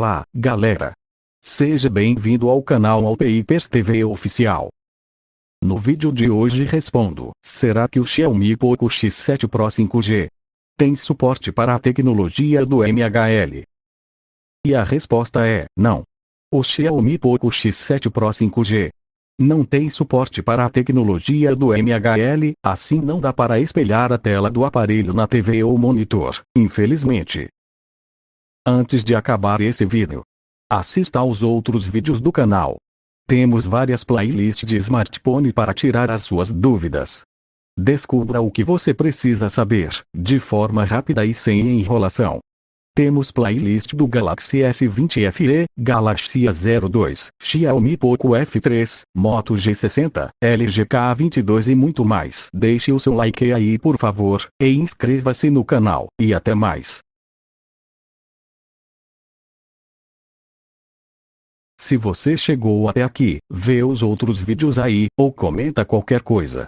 Olá, galera! Seja bem-vindo ao canal Alpipers TV Oficial. No vídeo de hoje respondo: será que o Xiaomi Poco X7 Pro 5G tem suporte para a tecnologia do MHL? E a resposta é: não. O Xiaomi Poco X7 Pro 5G não tem suporte para a tecnologia do MHL, assim não dá para espelhar a tela do aparelho na TV ou monitor, infelizmente. Antes de acabar esse vídeo, assista aos outros vídeos do canal. Temos várias playlists de smartphone para tirar as suas dúvidas. Descubra o que você precisa saber, de forma rápida e sem enrolação. Temos playlist do Galaxy S20 FE, Galaxy A02, Xiaomi Poco F3, Moto G60, LG K22 e muito mais. Deixe o seu like aí por favor, e inscreva-se no canal, e até mais. Se você chegou até aqui, vê os outros vídeos aí, ou comenta qualquer coisa.